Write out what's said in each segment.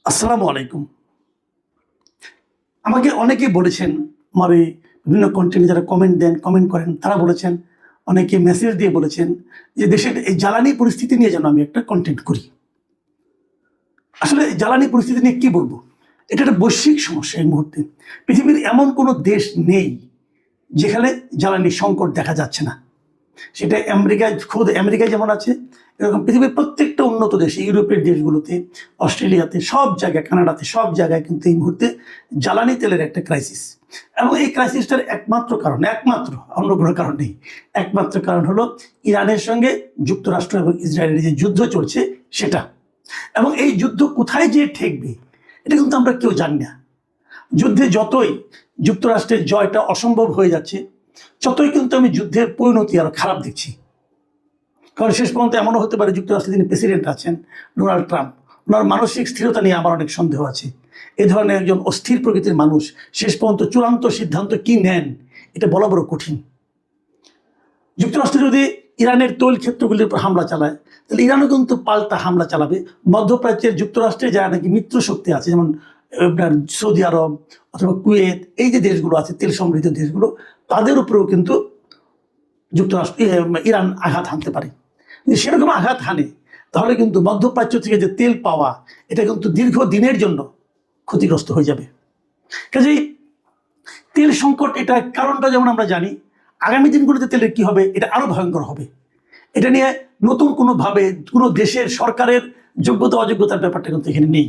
আসসালামু আলাইকুম। আমাকে অনেকেই বলেছেন, আমার এই বিভিন্ন কন্টেন্টে যারা কমেন্ট দেন, কমেন্ট করেন, তারা বলেছেন, অনেকে মেসেজ দিয়ে বলেছেন যে দেশের এই জ্বালানি পরিস্থিতি নিয়ে যেন আমি একটা কন্টেন্ট করি। আসলে জ্বালানি পরিস্থিতি নিয়ে কি বলবো? এটা একটা বৈশ্বিক সমস্যা এই মুহূর্তে। পৃথিবীর এমন কোনো দেশ নেই যেখানে জ্বালানির সংকট দেখা যাচ্ছে না। সেটা আমেরিকায়, খোদ আমেরিকায় যেমন আছে, এরকম পৃথিবীর প্রত্যেকটা উন্নত দেশে, ইউরোপের দেশগুলোতে, অস্ট্রেলিয়াতে, সব জায়গায়, কানাডাতে, সব জায়গায় কিন্তু এই মুহূর্তে জ্বালানি তেলের একটা ক্রাইসিস। এবং এই ক্রাইসিসটার একমাত্র অন্য কোনো কারণ নেই। একমাত্র কারণ হলো ইরানের সঙ্গে যুক্তরাষ্ট্র এবং ইসরায়েলের যে যুদ্ধ চলছে সেটা। এবং এই যুদ্ধ কোথায় যেয়ে ঠেকবে এটা কিন্তু আমরা কেউ জানি না। যুদ্ধে যতই যুক্তরাষ্ট্রের জয়টা অসম্ভব হয়ে যাচ্ছে, ততই কিন্তু আমি যুদ্ধের পরিণতি আরো খারাপ দেখছি। কারণ শেষ পর্যন্ত এমনও হতে পারে, যুক্তরাষ্ট্রে যিনি প্রেসিডেন্ট আছেন, ডোনাল্ড ট্রাম্প, ওনার মানসিক স্থিরতা নিয়ে আমার অনেক সন্দেহ আছে। এ ধরনের একজন অস্থির প্রকৃতির মানুষ শেষ পর্যন্ত চূড়ান্ত সিদ্ধান্ত কি নেন এটা বলা বড় কঠিন। যুক্তরাষ্ট্র যদি ইরানের তৈল ক্ষেত্রগুলির উপর হামলা চালায়, তাহলে ইরানও কিন্তু পাল্টা হামলা চালাবে। মধ্যপ্রাচ্যের যুক্তরাষ্ট্রে যারা নাকি মিত্র শক্তি আছে, যেমন আপনার সৌদি আরব অথবা কুয়েত, এই যে দেশগুলো আছে তেল সমৃদ্ধ দেশগুলো, তাদের উপরেও কিন্তু ইরান আঘাত হানতে পারে। যদি সেরকম আঘাত হানে, তাহলে কিন্তু মধ্যপ্রাচ্য থেকে যে তেল পাওয়া, এটা কিন্তু দীর্ঘদিনের জন্য ক্ষতিগ্রস্ত হয়ে যাবে। কাজেই তেল সংকট, এটা কারণটা যেমন আমরা জানি, আগামী দিনগুলোতে তেলের কি হবে এটা আরো ভয়ঙ্কর হবে। এটা নিয়ে নতুন কোনোভাবে কোনো দেশের সরকারের যোগ্যতা অযোগ্যতার ব্যাপারটা কিন্তু এখানে নেই।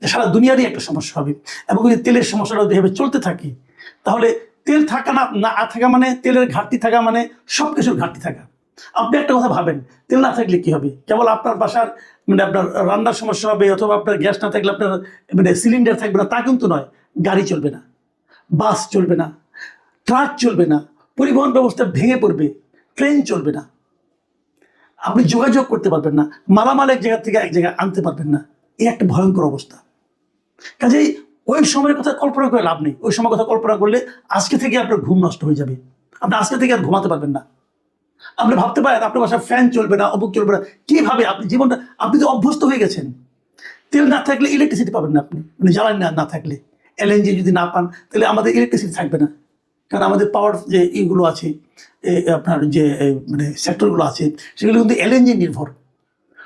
সারা দুনিয়ারই একটা সমস্যা হবে। এবং যদি তেলের সমস্যাটা যেভাবে চলতে থাকে, তাহলে তেল থাকা না থাকা মানে, তেলের ঘাটতি থাকা মানে সব কিছুর ঘাটতি থাকা। আপনি একটা কথা ভাবেন, তেল না থাকলে কি হবে? কেবল আপনার বাসার মানে আপনার রান্নার সমস্যা হবে, অথবা আপনার গ্যাস না থাকলে আপনার মানে সিলিন্ডার থাকবে না, তা কিন্তু নয়। গাড়ি চলবে না, বাস চলবে না, ট্রাক চলবে না, পরিবহন ব্যবস্থা ভেঙে পড়বে, ট্রেন চলবে না, আপনি যোগাযোগ করতে পারবেন না, মালামাল এক জায়গা থেকে এক জায়গায় আনতে পারবেন না। এই একটা ভয়ঙ্কর অবস্থা। কাজেই ওই সময়ের কথা কল্পনা করে লাভ নেই। ওই সময় কথা কল্পনা করলে আজকে থেকে আপনার ঘুম নষ্ট হয়ে যাবে। আপনি আজকে থেকে আর ঘুমাতে পারবেন না। আপনি ভাবতে পারেন আপনার বাসায় ফ্যান চলবে না, অমুক চলবে না, কিভাবে? আপনি জীবনটা, আপনি তো অভ্যস্ত হয়ে গেছেন। তেল না থাকলে ইলেকট্রিসিটি পাবেন না আপনি, মানে জ্বালানি না থাকলে। এলএনজি যদি না পান, তাহলে আমাদের ইলেকট্রিসিটি থাকবে না। কারণ আমাদের পাওয়ার যে ইগুলো আছে, আপনার যে মানে সেক্টরগুলো আছে, সেগুলো কিন্তু এলএনজি নির্ভর।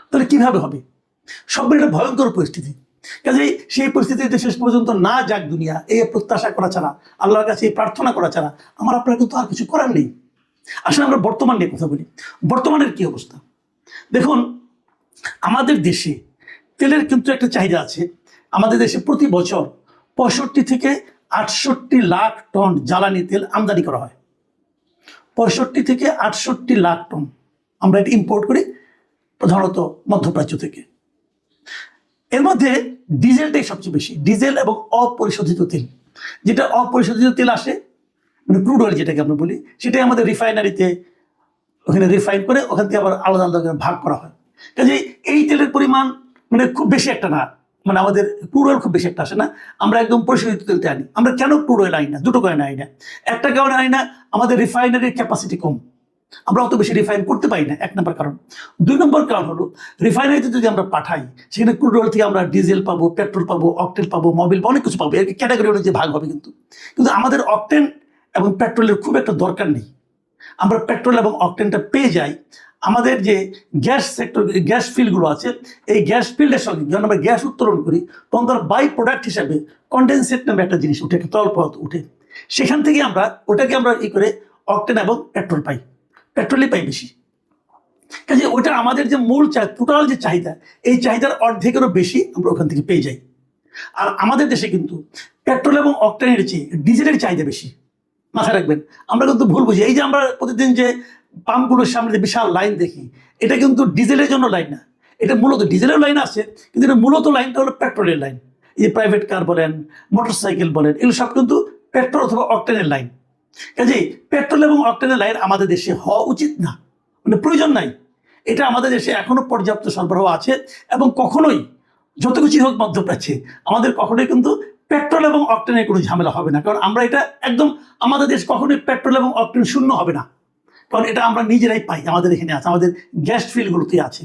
তাহলে কিভাবে হবে? সব একটা ভয়ঙ্কর পরিস্থিতি। কাজেই সেই পরিস্থিতিতে শেষ পর্যন্ত না যাক দুনিয়া, এই প্রত্যাশা করা ছাড়া, আল্লাহর কাছে এই প্রার্থনা করা ছাড়া আমার আপনার কিন্তু আর কিছু করার নেই। আসলে আমরা বর্তমান নিয়ে কথা বলি। বর্তমানের কি অবস্থা দেখুন। আমাদের দেশে তেলের কিন্তু একটা চাহিদা আছে। আমাদের দেশে প্রতি বছর 65 থেকে 68 লাখ টন জ্বালানি তেল আমদানি করা হয়। 65 থেকে 68 লাখ টন আমরা এটা ইম্পোর্ট করি, প্রধানত মধ্যপ্রাচ্য থেকে। এর মধ্যে ডিজেলটাই সবচেয়ে বেশি। ডিজেল এবং অপরিশোধিত তেল, যেটা অপরিশোধিত তেল আসে, মানে ক্রুড অয়েল যেটাকে আমরা বলি, সেটাই আমাদের রিফাইনারিতে ওখানে রিফাইন করে ওখান থেকে আবার আলাদা আলাদা করে ভাগ করা হয়। কাজে এই তেলের পরিমাণ মানে খুব বেশি একটা না, মানে আমাদের ক্রুড অয়েল খুব বেশি একটা আসে না। আমরা একদম পরিশোধিত তেলতে আনি। আমরা কেন ক্রুড অয়েল আনি না? দুটো কারণে আনি না। একটা কারণে আনি না, আমাদের রিফাইনারির ক্যাপাসিটি কম, আমরা অত বেশি রিফাইন করতে পারি না, 1 নম্বর কারণ। 2 নম্বর কারণ হলো, রিফাইনারিতে যদি আমরা পাঠাই, সেখানে ক্রুড অয়েল থেকে আমরা ডিজেল পাবো, পেট্রোল পাবো, অকটেন পাবো, মোবিল পাবো, অনেক কিছু পাবো। এর ক্যাটাগরি অনুযায়ী ভাগ হবে। কিন্তু আমাদের অকটেন এবং পেট্রোলের খুব একটা দরকার নেই। আমরা পেট্রোল এবং অকটেনটা পেয়ে যাই আমাদের যে গ্যাস সেক্টর, গ্যাস ফিল্ডগুলো আছে, এই গ্যাস ফিল্ডের সঙ্গে যখন আমরা গ্যাস উত্তোলন করি, তখন তার বাই প্রোডাক্ট হিসাবে কন্ডেনসেট নামে একটা জিনিস উঠে, একটা তরল পদার্থ উঠে। সেখান থেকে আমরা ওটাকে আমরা করে অকটেন এবং পেট্রোল পাই। পেট্রোলই পাই বেশি। কাজে ওটা আমাদের যে মূল টোটাল যে চাহিদা, এই চাহিদার অর্ধেকেরও বেশি আমরা ওখান থেকে পেয়ে যাই। আর আমাদের দেশে কিন্তু পেট্রোল এবং অকটেনের চেয়ে ডিজেলের চাহিদা বেশি। মাথায় রাখবেন, আমরা কিন্তু ভুল বুঝি। এই যে আমরা প্রতিদিন যে পাম্পগুলোর সামনে যে বিশাল লাইন দেখি, এটা কিন্তু ডিজেলের জন্য লাইন না। এটা মূলত ডিজেলের লাইন আছে, কিন্তু এটা মূলত লাইনটা হলো পেট্রোলের লাইন। এই যে প্রাইভেট কার বলেন, মোটরসাইকেল বলেন, এগুলো সব কিন্তু পেট্রোল অথবা অকটেনের লাইন। কাজেই পেট্রোল এবং অকটেনের লাইন আমাদের দেশে হওয়া উচিত না, মানে প্রয়োজন নাই। এটা আমাদের দেশে এখনো পর্যাপ্ত সরবরাহ আছে। এবং কখনোই, যত কিছু হোক মধ্যপ্রাচ্যে, আমাদের কখনোই কিন্তু পেট্রোল এবং অকটেনের কোনো ঝামেলা হবে না। কারণ আমরা এটা একদম, আমাদের দেশ কখনোই পেট্রোল এবং অকটেন শূন্য হবে না। কারণ এটা আমরা নিজেরাই পাই, আমাদের এখানে আছে, আমাদের গ্যাস ফিল্ডগুলোতেই আছে।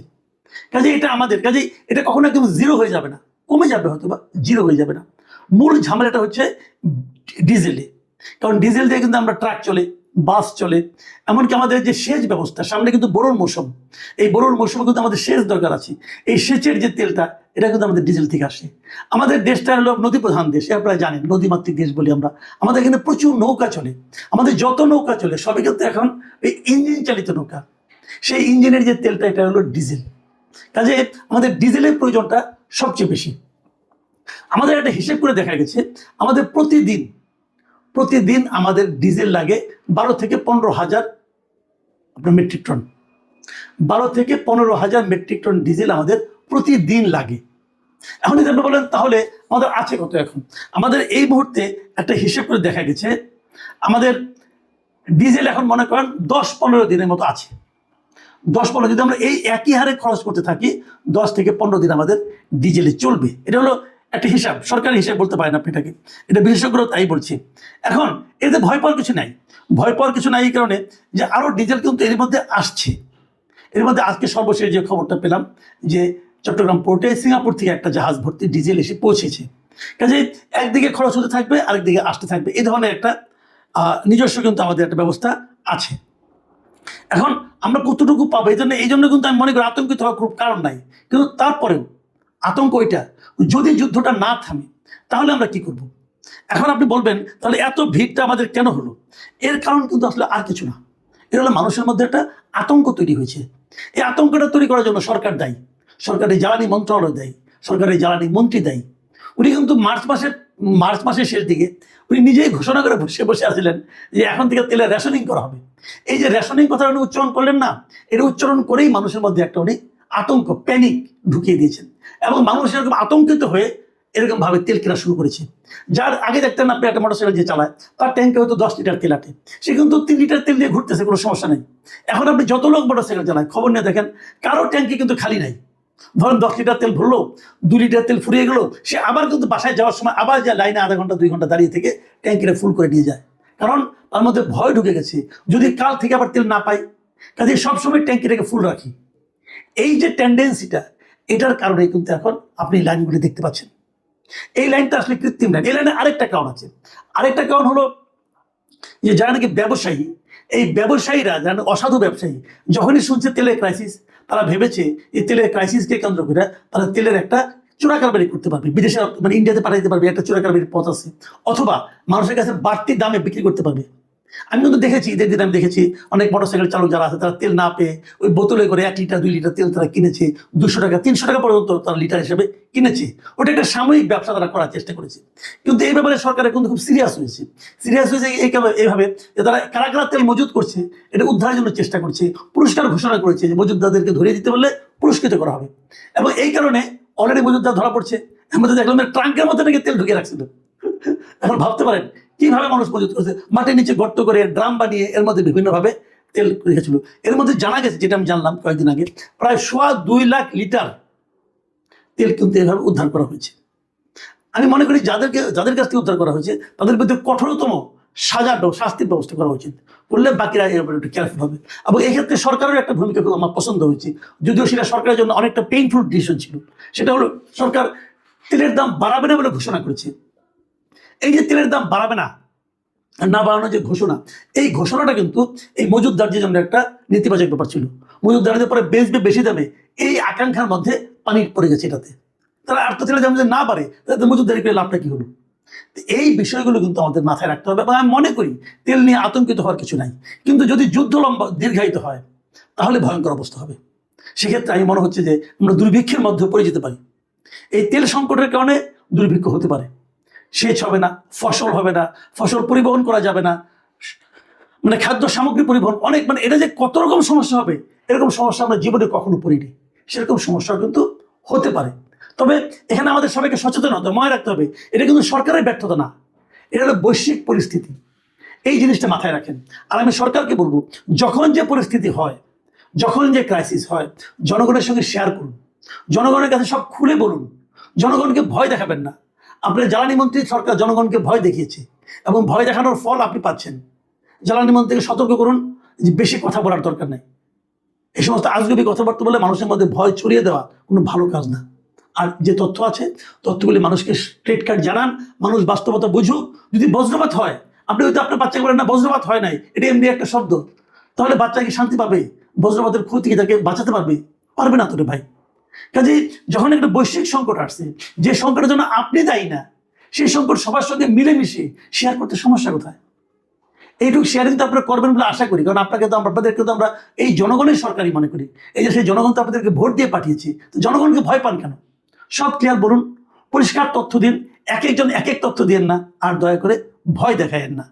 কাজে এটা আমাদের, কাজেই এটা কখনো একদম জিরো হয়ে যাবে না। কমে যাবে, হয়তো বা জিরো হয়ে যাবে না। মূল ঝামেলাটা হচ্ছে ডিজেলে, কারণ ডিজেল দিয়ে কিন্তু আমরা ট্রাক চলে, বাস চলে, এমনকি আমাদের যে সেচ ব্যবস্থা, সামনে কিন্তু বোরোর মৌসুম, এই বোরোর মৌসুমে কিন্তু আমাদের সেচ দরকার আছে। এই সেচের যে তেলটা, এটা কিন্তু আমাদের ডিজেল থেকে আসে। আমাদের দেশটা হলো নদী প্রধান দেশ, আপনারা জানেন, নদীমাতৃক দেশ বলি আমরা। আমাদের এখানে প্রচুর নৌকা চলে, আমাদের যত নৌকা চলে সবই কিন্তু এখন এই ইঞ্জিন চালিত নৌকা। সেই ইঞ্জিনের যে তেলটা, এটা হলো ডিজেল। কাজে আমাদের ডিজেলের প্রয়োজনটা সবচেয়ে বেশি। আমাদের একটা হিসেব করে দেখা গেছে, আমাদের প্রতিদিন আমাদের ডিজেল লাগে 12 থেকে 15,000 আপনার মেট্রিক টন। 12 থেকে 15,000 মেট্রিক টন ডিজেল আমাদের প্রতিদিন লাগে। এখন যদি আপনি বলেন তাহলে আমাদের আছে কত? এখন আমাদের এই মুহূর্তে একটা হিসেব করে দেখা গেছে, আমাদের ডিজেল এখন মনে করেন 10-15 দিনের মতো আছে। 10-15, যদি আমরা এই একই হারে খরচ করতে থাকি, 10 থেকে 15 দিন আমাদের ডিজেলে চলবে। এটা হলো একটা হিসাব, সরকারি হিসাব বলতে পারেন আপনি এটাকে, এটা বিশেষজ্ঞরা তাই বলছে। এখন এতে ভয় পাওয়ার কিছু নাই, ভয় পাওয়ার কিছু নাই এই কারণে যে আরও ডিজেল কিন্তু এর মধ্যে আসছে। এর মধ্যে আজকে সর্বশেষ যে খবরটা পেলাম যে চট্টগ্রাম পোর্টে সিঙ্গাপুর থেকে একটা জাহাজ ভর্তি ডিজেল এসে পৌঁছেছে। কাজে একদিকে খরচ হতে থাকবে, আরেকদিকে আসতে থাকবে, এই ধরনের একটা নিজস্ব কিন্তু আমাদের একটা ব্যবস্থা আছে। এখন আমরা কতটুকু পাবো, এই জন্য কিন্তু আমি মনে করি আতঙ্কিত হওয়ার খুব কারণ নাই। কিন্তু তারপরেও আতঙ্ক ওইটা, যদি যুদ্ধটা না থামে তাহলে আমরা কি করব? এখন আপনি বলবেন তাহলে এত ভিড়টা আমাদের কেন হলো? এর কারণ কিন্তু আসলে আর কিছু না, এর হলো মানুষের মধ্যে একটা আতঙ্ক তৈরি হয়েছে। এই আতঙ্কটা তৈরি করার জন্য সরকার দায়ী, সরকারের জ্বালানি মন্ত্রণালয় দায়ী, সরকারের জ্বালানি মন্ত্রী দায়ী। উনি কিন্তু মার্চ মাসের শেষ দিকে উনি নিজেই ঘোষণা করে বসে আসছিলেন যে এখন থেকে তেলের রেশনিং করা হবে। এই যে রেশনিং কথা উনি উচ্চারণ করলেন না, এটা উচ্চারণ করেই মানুষের মধ্যে একটা উনি আতঙ্ক, প্যানিক ঢুকিয়ে দিয়েছেন, এবং মানুষ এরকম আতঙ্কিত হয়ে এরকম ভাবে তেল কেনা শুরু করেছে। যার আগে দেখতেন আপনি একটা মোটরসাইকেল যে চালায়, তার ট্যাঙ্কে হয়তো 10 লিটার তেল আটে, সে কিন্তু 3 লিটার তেল দিয়ে ঘুরতেছে, কোনো সমস্যা নেই। এখন আপনি যত লোক মোটরসাইকেল চালায়, খবর নিয়ে দেখেন কারো ট্যাঙ্কি কিন্তু খালি নাই। ধরেন 10 লিটার তেল ভরলো, 2 লিটার তেল ফুরিয়ে গেল, সে আবার কিন্তু বাসায় যাওয়ার সময় আবার যায় লাইনে আধা ঘন্টা 2 ঘন্টা দাঁড়িয়ে থেকে ট্যাঙ্কিটা ফুল করে নিয়ে যায়, কারণ তার মধ্যে ভয় ঢুকে গেছে যদি কাল থেকে আবার তেল না পাই। কাজে সবসময় ট্যাঙ্কিটাকে ফুল রাখি। এই যে টেন্ডেন্সিটা, এটার কারণে কিন্তু এখন আপনি লাইনগুলি দেখতে পাচ্ছেন। এই লাইনটা আসলে কৃত্রিম লাইন। এই লাইনে আরেকটা কারণ আছে, আরেকটা কারণ হলো যে যারা নাকি ব্যবসায়ী, এই ব্যবসায়ীরা যারা অসাধু ব্যবসায়ী, যখনই শুনছে তেলের ক্রাইসিস, তারা ভেবেছে এই তেলের ক্রাইসিসকে কেন্দ্র করে তারা তেলের একটা চোরা কারবারি করতে পারবে, বিদেশে মানে ইন্ডিয়াতে পাঠাইতে পারবে, একটা চোরা কারবারির পথ আছে, অথবা মানুষের কাছে বাড়তি দামে বিক্রি করতে পারবে। আমি কিন্তু দেখেছি, ঈদের দিন আমি দেখেছি অনেক মোটরসাইকেল চালক যারা আছে, তারা তেল না পেয়ে ওই বোতলে করে 1 লিটার 2 লিটার তেল তারা কিনেছে, 200 টাকা 300 টাকা পর্যন্ত তারা লিটার হিসেবে কিনেছে। ওটা একটা সাময়িক ব্যবসা তারা করার চেষ্টা করেছে। কিন্তু এই ব্যাপারে সরকারের কিন্তু খুব সিরিয়াস হয়েছে এইভাবে যে তারা কারা কারা তেল মজুত করছে এটা উদ্ধারের জন্য চেষ্টা করছে, পুরস্কার ঘোষণা করেছে যে মজুতদারদেরকে ধরিয়ে দিতে পারলে পুরস্কৃত করা হবে। এবং এই কারণে অলরেডি মজুতদার ধরা পড়ছে। আমরা দেখলাম ট্রাঙ্কের মধ্যে নাকি তেল ঢুকিয়ে রাখছিল। এখন ভাবতে পারেন কিভাবে মানুষ মজুত করছে, মাটির নিচে গর্ত করে ড্রাম বানিয়ে এর মধ্যে বিভিন্নভাবে তেল রেখেছিল। এর মধ্যে জানা গেছে, যেটা আমি জানলাম কয়েকদিন আগে, প্রায় 2.25 লাখ লিটার তেল কিন্তু এভাবে উদ্ধার করা হয়েছে। আমি মনে করি যাদের কাছ থেকে উদ্ধার করা হয়েছে তাদের বিরুদ্ধে কঠোরতম শাস্তির ব্যবস্থা করা উচিত, করলে বাকিরা এর উপরে একটু কেয়ারফুল হবে। এবং এক্ষেত্রে সরকারের একটা ভূমিকা আমার পছন্দ হয়েছে, যদিও সেটা সরকারের জন্য অনেকটা পেইনফুল ডিসিশন ছিল। সেটা হলো সরকার তেলের দাম বাড়াবে না বলে ঘোষণা করেছে। এই যে তেলের দাম বাড়াবে না, না বাড়ানোর যে ঘোষণা, এই ঘোষণাটা কিন্তু এই মজুতদারদের জন্য একটা নেতিবাচক ব্যাপার ছিল। মজুতদারদের পরে বেচবে বেশি দামে, এই আকাঙ্ক্ষার মধ্যে পানি পড়ে গেছে এটাতে। তারা আর তো তেলের দাম যদি না বাড়ে তাহলে মজুতদারি করে লাভটা কি হলো? এই বিষয়গুলো কিন্তু আমাদের মাথায় রাখতে হবে। এবং আমি মনে করি তেল নিয়ে আতঙ্কিত হওয়ার কিছু নাই, কিন্তু যদি যুদ্ধ দীর্ঘায়িত হয় তাহলে ভয়ঙ্কর অবস্থা হবে। সেক্ষেত্রে আমি মনে হচ্ছে যে আমরা দুর্ভিক্ষের মধ্যে পড়ে যেতে পারি। এই তেল সংকটের কারণে দুর্ভিক্ষ হতে পারে, সেচ হবে না, ফসল হবে না, ফসল পরিবহন করা যাবে না, মানে খাদ্য সামগ্রী পরিবহন অনেক, মানে এটা যে কত রকম সমস্যা হবে, এরকম সমস্যা আমরা জীবনে কখনো পড়িনি। সেরকম সমস্যা কিন্তু হতে পারে। তবে এখানে আমাদের সবাইকে সচেতন হতে, মনে রাখতে হবে এটা কিন্তু সরকারের ব্যর্থতা না, এটা হলো বৈশ্বিক পরিস্থিতি। এই জিনিসটা মাথায় রাখেন। আর আমি সরকারকে বলবো, যখন যে পরিস্থিতি হয়, যখন যে ক্রাইসিস হয়, জনগণের সঙ্গে শেয়ার করুন, জনগণের কাছে সব খুলে বলুন, জনগণকে ভয় দেখাবেন না। আপনার জ্বালানি মন্ত্রী সরকার জনগণকে ভয় দেখিয়েছে, এবং ভয় দেখানোর ফল আপনি পাচ্ছেন। জ্বালানি মন্ত্রীকে সতর্ক করুন যে বেশি কথা বলার দরকার নেই। এই সমস্ত আজগুবি কথাবার্তা বলে মানুষের মধ্যে ভয় ছড়িয়ে দেওয়া কোনো ভালো কাজ না। আর যে তথ্য আছে তথ্যগুলি মানুষকে স্ট্রেট কাট জানান, মানুষ বাস্তবতা বুঝুক। যদি বজ্রপাত হয়, আপনি হয়তো আপনার বাচ্চাকে বলেন না বজ্রপাত হয় নাই, এটা এমনি একটা শব্দ, তাহলে বাচ্চা কি শান্তি পাবে? বজ্রপাতের ক্ষতি থেকে তাকে বাঁচাতে পারবে না তো রে ভাই। কাজেই যখন একটা বৈশ্বিক সংকট আসছে, যে সংকটের জন্য আপনি দায়ী না, সেই সংকট সবার সঙ্গে মিলেমিশে শেয়ার করতে সমস্যা কোথায়? এইটুকু শেয়ারিং তো আপনারা করবেন বলে আশা করি, কারণ আপনাদেরকে তো আমরা এই জনগণের সরকারই মনে করি। এই যে সেই জনগণ তো আপনাদেরকে ভোট দিয়ে পাঠিয়েছি, তো জনগণকে ভয় পান কেন? সব ক্লিয়ার বলুন, পরিষ্কার তথ্য দিন, এক একজন এক এক তথ্য দিন না, আর দয়া করে ভয় দেখায়েন না।